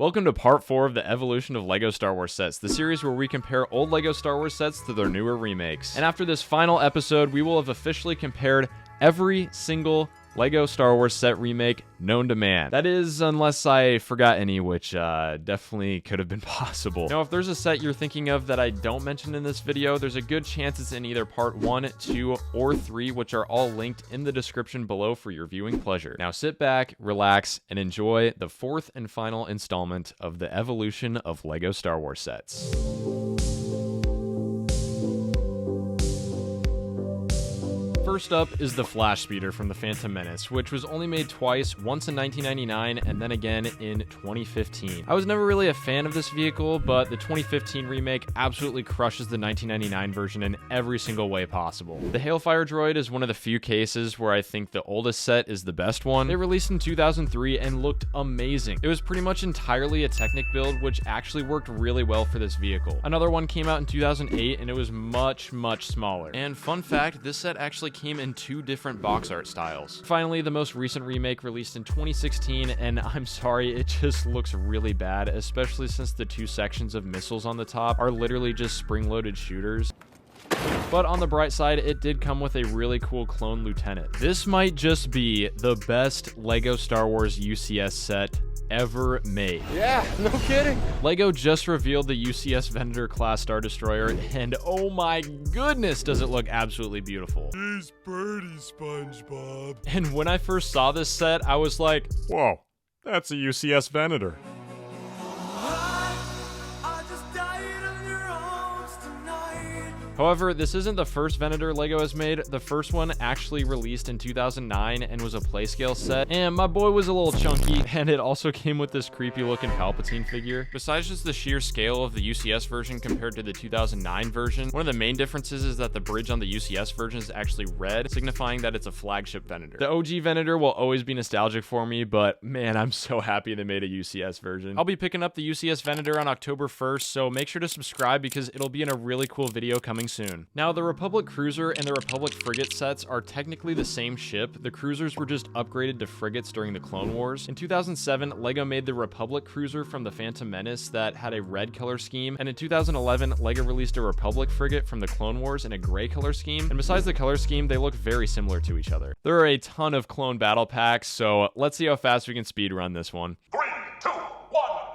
Welcome to part 4 of the evolution of LEGO Star Wars sets, the series where we compare old LEGO Star Wars sets to their newer remakes. And after this final episode, we will have officially compared every single LEGO Star Wars set remake known to man. That is, unless I forgot any, which definitely could have been possible. Now, if there's a set you're thinking of that I don't mention in this video, there's a good chance it's in either part 1, 2, or 3, which are all linked in the description below for your viewing pleasure. Now sit back, relax, and enjoy the 4th and final installment of the evolution of LEGO Star Wars sets. First up is the Flash Speeder from the Phantom Menace, which was only made twice, once in 1999 and then again in 2015. I was never really a fan of this vehicle, but the 2015 remake absolutely crushes the 1999 version in every single way possible. The Hailfire Droid is one of the few cases where I think the oldest set is the best one. It released in 2003 and looked amazing. It was pretty much entirely a Technic build, which actually worked really well for this vehicle. Another one came out in 2008 and it was much smaller. And fun fact, this set actually came in 2 different box art styles. Finally, the most recent remake released in 2016, and I'm sorry, it just looks really bad, especially since the 2 sections of missiles on the top are literally just spring-loaded shooters. But on the bright side, it did come with a really cool clone lieutenant. This might just be the best LEGO Star Wars UCS set ever made. Yeah, no kidding. LEGO just revealed the UCS Venator class Star Destroyer, and oh my goodness, does it look absolutely beautiful. He's pretty, SpongeBob. And when I first saw this set, I was like, whoa, that's a UCS Venator. However, this isn't the first Venator LEGO has made. The first one actually released in 2009 and was a playscale set, and my boy was a little chunky, and it also came with this creepy looking Palpatine figure. Besides just the sheer scale of the UCS version compared to the 2009 version, one of the main differences is that the bridge on the UCS version is actually red, signifying that it's a flagship Venator. The OG Venator will always be nostalgic for me, but man, I'm so happy they made a UCS version. I'll be picking up the UCS Venator on October 1st, so make sure to subscribe because it'll be in a really cool video coming soon. Now, the Republic Cruiser and the Republic Frigate sets are technically the same ship. The cruisers were just upgraded to frigates during the Clone Wars. In 2007, LEGO made the Republic Cruiser from the Phantom Menace that had a red color scheme, and in 2011, LEGO released a Republic Frigate from the Clone Wars in a gray color scheme, and besides the color scheme, they look very similar to each other. There are a ton of clone battle packs, so let's see how fast we can speedrun this one. 3, 2, 1,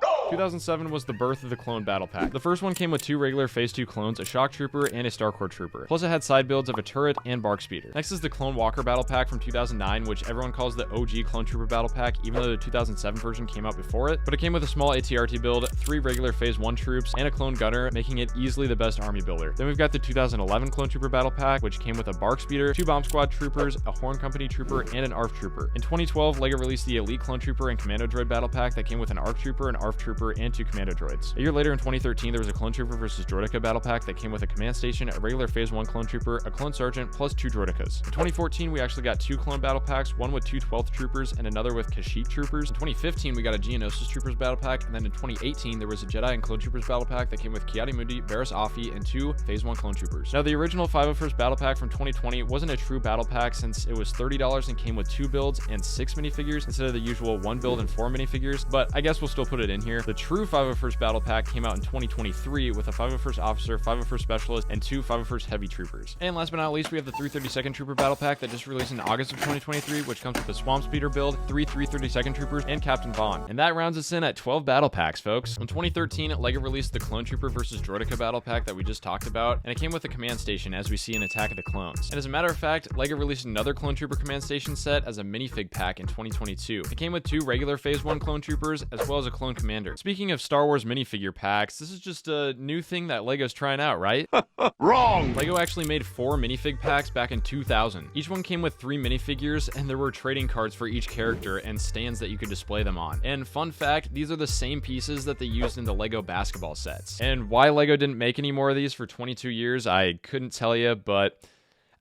go! 2007 was the birth of the clone battle pack. The first one came with 2 regular phase 2 clones, a shock trooper and a Starcore trooper. Plus it had side builds of a turret and BARC Speeder. Next is the Clone Walker battle pack from 2009, which everyone calls the OG clone trooper battle pack, even though the 2007 version came out before it. But it came with a small ATRT build, 3 regular phase 1 troops, and a clone gunner, making it easily the best army builder. Then we've got the 2011 clone trooper battle pack, which came with a BARC Speeder, 2 bomb squad troopers, a Horn Company trooper, and an ARF trooper. In 2012, LEGO released the Elite clone trooper and commando droid battle pack that came with an ARC trooper, an ARF trooper, and 2 commando droids. A year later in 2013, there was a Clone Trooper vs. Droideka battle pack that came with a command station, a regular phase 1 clone trooper, a clone sergeant, plus 2 droidekas. In 2014, we actually got 2 clone battle packs, one with 2 12th troopers and another with Kashyyyk troopers. In 2015, we got a Geonosian troopers battle pack, and then in 2018, there was a Jedi and clone troopers battle pack that came with Ki-Adi-Mundi, Barriss Offee, and 2 phase 1 clone troopers. Now, the original 501st battle pack from 2020 wasn't a true battle pack since it was $30 and came with 2 builds and 6 minifigures instead of the usual 1 build and 4 minifigures, but I guess we'll still put it in here. The true 501st battle pack came out in 2023 with a 501st officer, 501st specialist, and 2 501st heavy troopers. And last but not least, we have the 332nd trooper battle pack that just released in August of 2023, which comes with a Swamp Speeder build, 3 332nd troopers, and Captain Vaughn. And that rounds us in at 12 battle packs, folks. In 2013, LEGO released the Clone Trooper vs. Droideka battle pack that we just talked about, and it came with a command station as we see in Attack of the Clones. And as a matter of fact, LEGO released another Clone Trooper command station set as a minifig pack in 2022. It came with 2 regular phase 1 clone troopers as well as a clone commander. Speaking of Star Wars minifigure packs, this is just a new thing that LEGO's trying out, right? Wrong! LEGO actually made 4 minifig packs back in 2000. Each one came with 3 minifigures, and there were trading cards for each character and stands that you could display them on. And fun fact, these are the same pieces that they used in the LEGO basketball sets. And why LEGO didn't make any more of these for 22 years, I couldn't tell you, but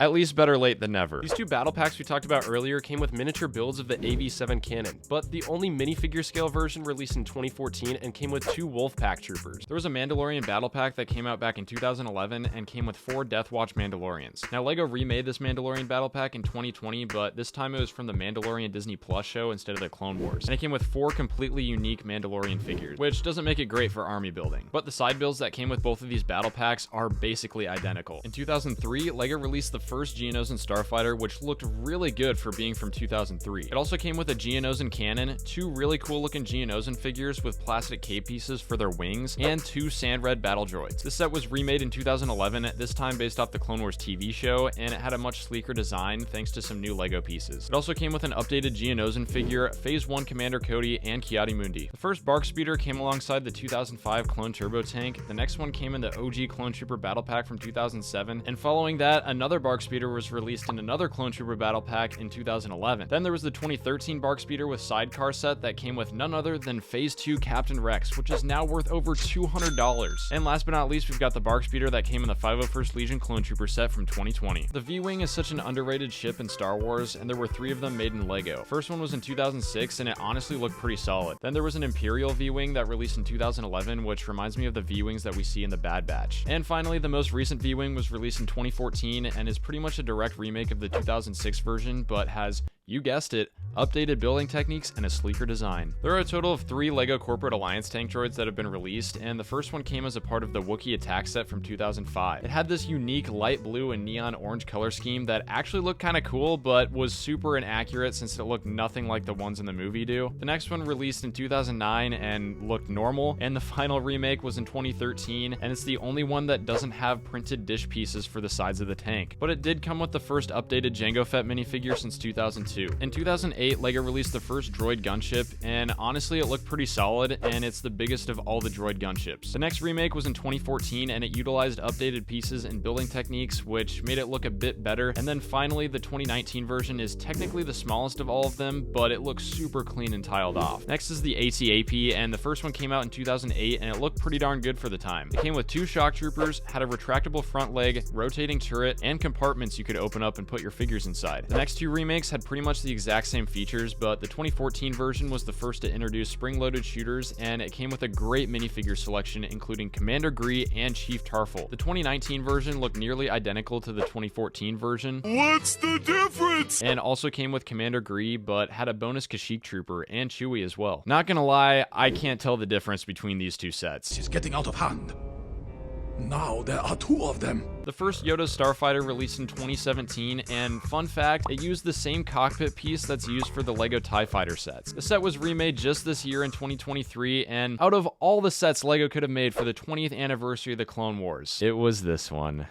at least better late than never. These two battle packs we talked about earlier came with miniature builds of the AV7 cannon, but the only minifigure scale version released in 2014 and came with 2 wolf pack troopers. There was a Mandalorian battle pack that came out back in 2011 and came with 4 Death Watch Mandalorians. Now, LEGO remade this Mandalorian battle pack in 2020, but this time it was from the Mandalorian Disney Plus show instead of the Clone Wars. And it came with 4 completely unique Mandalorian figures, which doesn't make it great for army building. But the side builds that came with both of these battle packs are basically identical. In 2003, LEGO released the first Geonosian Starfighter, which looked really good for being from 2003. It also came with a Geonosian cannon, 2 really cool looking Geonosian figures with plastic K pieces for their wings, and 2 sand red battle droids. This set was remade in 2011, this time based off the Clone Wars TV show, and it had a much sleeker design thanks to some new LEGO pieces. It also came with an updated Geonosian figure, Phase 1 Commander Cody, and Ki-Adi-Mundi. The first BARC Speeder came alongside the 2005 Clone Turbo Tank, the next one came in the OG Clone Trooper Battle Pack from 2007, and following that, another BARC Speeder was released in another Clone Trooper Battle Pack in 2011. Then there was the 2013 BARC Speeder with sidecar set that came with none other than Phase 2 Captain Rex, which is now worth over $200. And last but not least, we've got the BARC Speeder that came in the 501st Legion Clone Trooper set from 2020. The V-Wing is such an underrated ship in Star Wars, and there were 3 of them made in LEGO. First one was in 2006, and it honestly looked pretty solid. Then there was an Imperial V-Wing that released in 2011, which reminds me of the V-Wings that we see in the Bad Batch. And finally, the most recent V-Wing was released in 2014, and is pretty much a direct remake of the 2006 version, but has, you guessed it, updated building techniques and a sleeker design. There are a total of 3 LEGO Corporate Alliance tank droids that have been released, and the first one came as a part of the Wookiee attack set from 2005. It had this unique light blue and neon orange color scheme that actually looked kind of cool, but was super inaccurate since it looked nothing like the ones in the movie do. The next one released in 2009 and looked normal, and the final remake was in 2013, and it's the only one that doesn't have printed dish pieces for the sides of the tank. But it did come with the first updated Jango Fett minifigure since 2002. In 2008, LEGO released the first Droid Gunship, and honestly it looked pretty solid, and it's the biggest of all the Droid Gunships. The next remake was in 2014, and it utilized updated pieces and building techniques, which made it look a bit better. And then finally, the 2019 version is technically the smallest of all of them, but it looks super clean and tiled off. Next is the AT-AP, and the first one came out in 2008, and it looked pretty darn good for the time. It came with 2 shock troopers, had a retractable front leg, rotating turret, and compartments you could open up and put your figures inside. The next 2 remakes had pretty much the exact same features, but the 2014 version was the first to introduce spring-loaded shooters, and it came with a great minifigure selection including Commander Gree and Chief Tarful. The 2019 version looked nearly identical to the 2014 version. What's the difference? And also came with Commander Gree, but had a bonus Kashyyyk Trooper and Chewie as well. Not gonna lie, I can't tell the difference between these 2 sets. She's getting out of hand. Now there are 2 of them. The first Yoda Starfighter released in 2017, and fun fact, it used the same cockpit piece that's used for the LEGO TIE Fighter sets. The set was remade just this year in 2023, and out of all the sets LEGO could have made for the 20th anniversary of the Clone Wars, it was this one.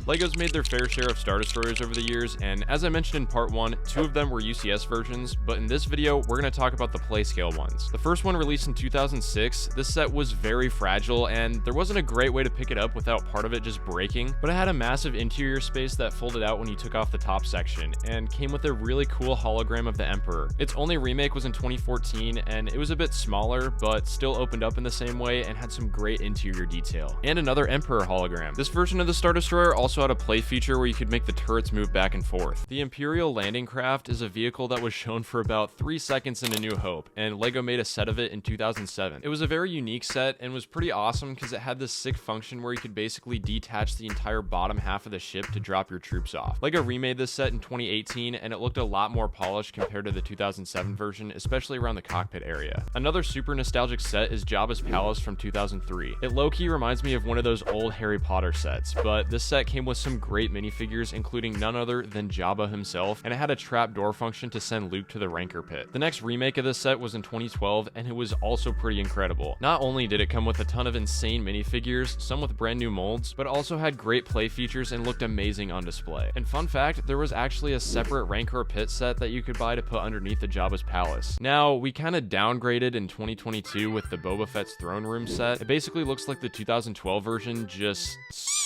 LEGO's made their fair share of Star Destroyers over the years, and as I mentioned in part 1, 2 of them were UCS versions, but in this video, we're going to talk about the play-scale ones. The first one released in 2006, this set was very fragile, and there wasn't a great way to pick it up without part of it just breaking, but it had a massive interior space that folded out when you took off the top section, and came with a really cool hologram of the Emperor. Its only remake was in 2014, and it was a bit smaller, but still opened up in the same way and had some great interior detail. And another Emperor hologram. This version of the Star Destroyer also had a play feature where you could make the turrets move back and forth. The Imperial landing craft is a vehicle that was shown for about 3 seconds in A New Hope, and LEGO made a set of it in 2007. It was a very unique set and was pretty awesome because it had this sick function where you could basically detach the entire bottom half of the ship to drop your troops off. LEGO remade this set in 2018, and it looked a lot more polished compared to the 2007 version, especially around the cockpit area. Another super nostalgic set is Jabba's Palace from 2003. It low-key reminds me of one of those old Harry Potter sets, but this set came with some great minifigures, including none other than Jabba himself, and it had a trap door function to send Luke to the Rancor Pit. The next remake of this set was in 2012, and it was also pretty incredible. Not only did it come with a ton of insane minifigures, some with brand new molds, but also had great play features and looked amazing on display. And fun fact, there was actually a separate Rancor Pit set that you could buy to put underneath the Jabba's Palace. Now, we kind of downgraded in 2022 with the Boba Fett's Throne Room set. It basically looks like the 2012 version, just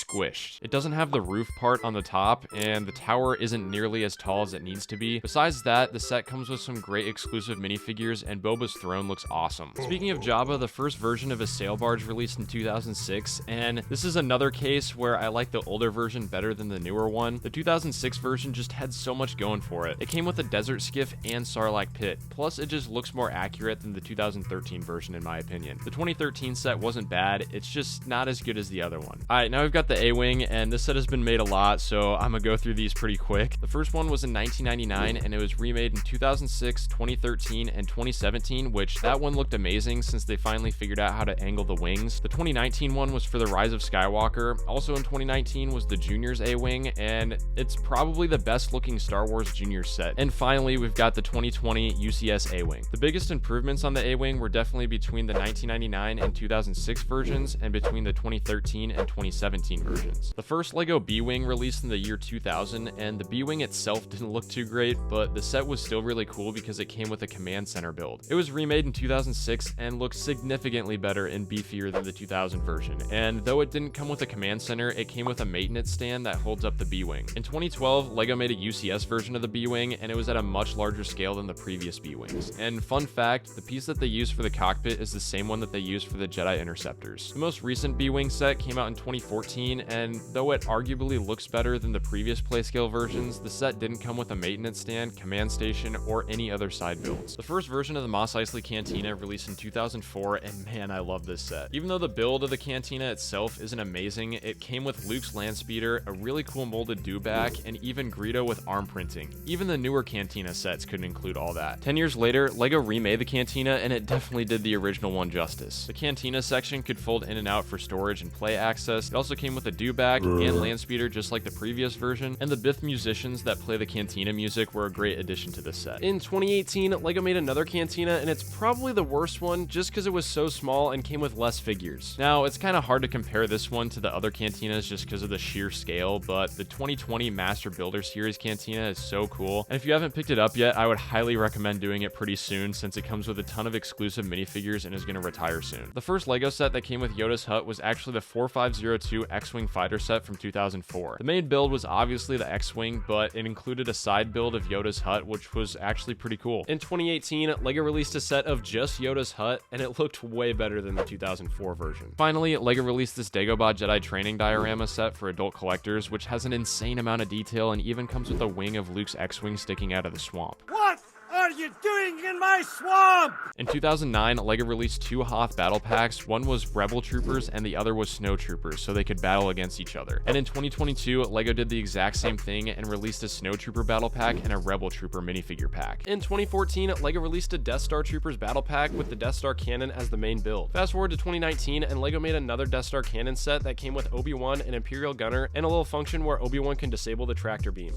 squished. It doesn't have the roof part on the top, and the tower isn't nearly as tall as it needs to be. Besides that, the set comes with some great exclusive minifigures, and Boba's throne looks awesome. Speaking of Jabba, the first version of his sail barge released in 2006, and this is another case where I like the older version better than the newer one. The 2006 version just had so much going for it. It came with a desert skiff and Sarlacc pit, plus it just looks more accurate than the 2013 version in my opinion. The 2013 set wasn't bad, it's just not as good as the other one. Alright, now we've got the A-Wing, and this set has been made a lot, so I'm gonna go through these pretty quick. The first one was in 1999, and it was remade in 2006, 2013, and 2017, which that one looked amazing since they finally figured out how to angle the wings. The 2019 one was for the Rise of Skywalker. Also in 2019 was the Juniors A-Wing, and it's probably the best looking Star Wars Juniors set. And finally, we've got the 2020 UCS A-Wing. The biggest improvements on the A-Wing were definitely between the 1999 and 2006 versions and between the 2013 and 2017 versions. The first LEGO B-Wing released in the year 2000, and the B-Wing itself didn't look too great, but the set was still really cool because it came with a command center build. It was remade in 2006 and looked significantly better and beefier than the 2000 version, and though it didn't come with a command center, it came with a maintenance stand that holds up the B-Wing. In 2012, LEGO made a UCS version of the B-Wing, and it was at a much larger scale than the previous B-Wings. And fun fact, the piece that they used for the cockpit is the same one that they used for the Jedi Interceptors. The most recent B-Wing set came out in 2014, and though it arguably looks better than the previous playscale versions, the set didn't come with a maintenance stand, command station, or any other side builds. The first version of the Mos Eisley Cantina released in 2004, and man, I love this set. Even though the build of the Cantina itself isn't amazing, it came with Luke's land speeder, a really cool molded dewback, and even Greedo with arm printing. Even the newer Cantina sets couldn't include all that. 10 years later, LEGO remade the Cantina, and it definitely did the original one justice. The Cantina section could fold in and out for storage and play access. It also came with a dewback and land speeder just like the previous version, and the Biff musicians that play the Cantina music were a great addition to this set. In 2018, LEGO made another Cantina, and it's probably the worst one just because it was so small and came with less figures. Now, it's kind of hard to compare this one to the other Cantinas just because of the sheer scale, but the 2020 Master Builder Series Cantina is so cool, and if you haven't picked it up yet, I would highly recommend doing it pretty soon since it comes with a ton of exclusive minifigures and is going to retire soon. The first LEGO set that came with Yoda's hut was actually the 4502 X-Wing fighter set from 2004. The main build was obviously the X-Wing, but it included a side build of Yoda's hut, which was actually pretty cool. In 2018, LEGO released a set of just Yoda's hut, and it looked way better than the 2004 version. Finally, LEGO released this Dagobah Jedi training diorama set for adult collectors, which has an insane amount of detail and even comes with a wing of Luke's X-Wing sticking out of the swamp. What are you doing in my swamp? In 2009, LEGO released two Hoth battle packs. One was Rebel Troopers and the other was Snow Troopers, so they could battle against each other. And in 2022, LEGO did the exact same thing and released a Snow Trooper battle pack and a Rebel Trooper minifigure pack. In 2014, LEGO released a Death Star Troopers battle pack with the Death Star cannon as the main build. Fast forward to 2019, and LEGO made another Death Star cannon set that came with Obi-Wan, an Imperial gunner, and a little function where Obi-Wan can disable the tractor beam.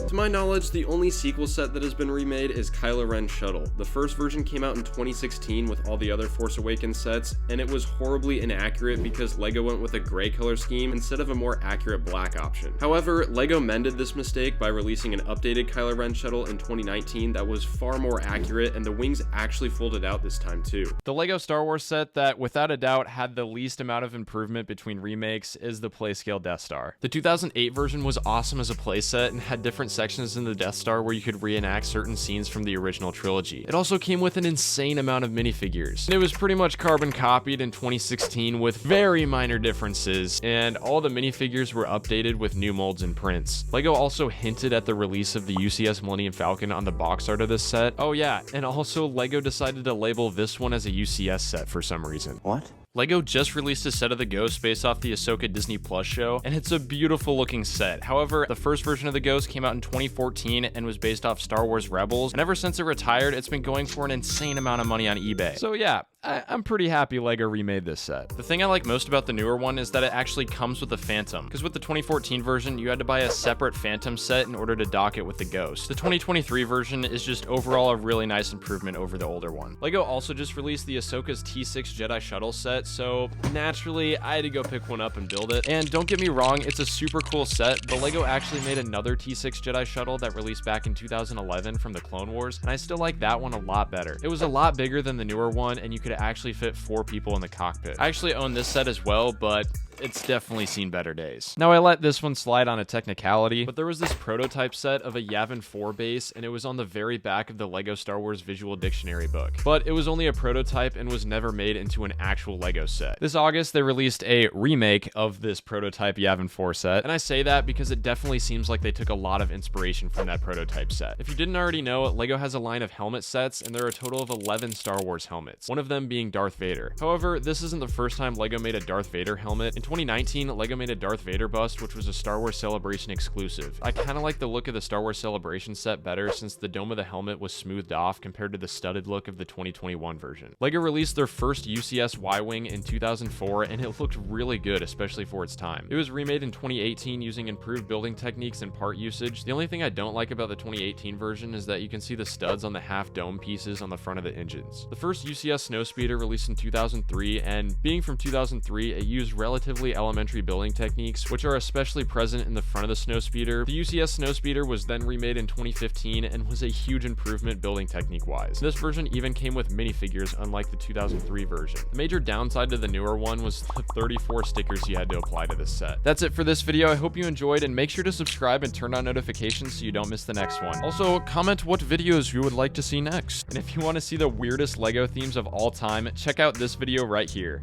To my knowledge, the only sequel set that has been remade is Kylo Ren's Shuttle. The first version came out in 2016 with all the other Force Awakens sets, and it was horribly inaccurate because LEGO went with a gray color scheme instead of a more accurate black option. However, LEGO mended this mistake by releasing an updated Kylo Ren Shuttle in 2019 that was far more accurate, and the wings actually folded out this time too. The LEGO Star Wars set that, without a doubt, had the least amount of improvement between remakes is the Playscale Death Star. The 2008 version was awesome as a playset and had different sections in the Death Star where you could reenact certain scenes from the original trilogy. It also came with an insane amount of minifigures. It was pretty much carbon copied in 2016 with very minor differences, and all the minifigures were updated with new molds and prints. LEGO also hinted at the release of the UCS Millennium Falcon on the box art of this set. Oh yeah, and also LEGO decided to label this one as a UCS set for some reason. What? LEGO just released a set of the Ghost based off the Ahsoka Disney Plus show, and it's a beautiful looking set. However, the first version of the Ghost came out in 2014 and was based off Star Wars Rebels, and ever since it retired, it's been going for an insane amount of money on eBay. So yeah, I'm pretty happy LEGO remade this set. The thing I like most about the newer one is that it actually comes with a Phantom, because with the 2014 version, you had to buy a separate Phantom set in order to dock it with the Ghost. The 2023 version is just overall a really nice improvement over the older one. LEGO also just released the Ahsoka's T6 Jedi Shuttle set, it, so naturally I had to go pick one up and build it. And don't get me wrong, it's a super cool set, but LEGO actually made another T6 Jedi shuttle that released back in 2011 from the Clone Wars, and I still like that one a lot better. It was a lot bigger than the newer one, and you could actually fit 4 people in the cockpit. I actually own this set as well, but it's definitely seen better days. Now, I let this one slide on a technicality, but there was this prototype set of a Yavin 4 base, and it was on the very back of the LEGO Star Wars Visual Dictionary book. But it was only a prototype and was never made into an actual LEGO set. This August, they released a remake of this prototype Yavin 4 set, and I say that because it definitely seems like they took a lot of inspiration from that prototype set. If you didn't already know, LEGO has a line of helmet sets, and there are a total of 11 Star Wars helmets, one of them being Darth Vader. However, this isn't the first time LEGO made a Darth Vader helmet. In 2019, LEGO made a Darth Vader bust, which was a Star Wars Celebration exclusive. I kind of like the look of the Star Wars Celebration set better since the dome of the helmet was smoothed off compared to the studded look of the 2021 version. LEGO released their first UCS Y-Wing in 2004, and it looked really good, especially for its time. It was remade in 2018 using improved building techniques and part usage. The only thing I don't like about the 2018 version is that you can see the studs on the half dome pieces on the front of the engines. The first UCS Snowspeeder released in 2003, and being from 2003, it used relatively elementary building techniques, which are especially present in the front of the Snowspeeder. The UCS Snowspeeder was then remade in 2015 and was a huge improvement building technique wise. This version even came with minifigures, unlike the 2003 version. The major downside to the newer one was the 34 stickers you had to apply to this set. That's it for this video. I hope you enjoyed, and make sure to subscribe and turn on notifications so you don't miss the next one. Also, comment what videos you would like to see next. And if you want to see the weirdest LEGO themes of all time, check out this video right here.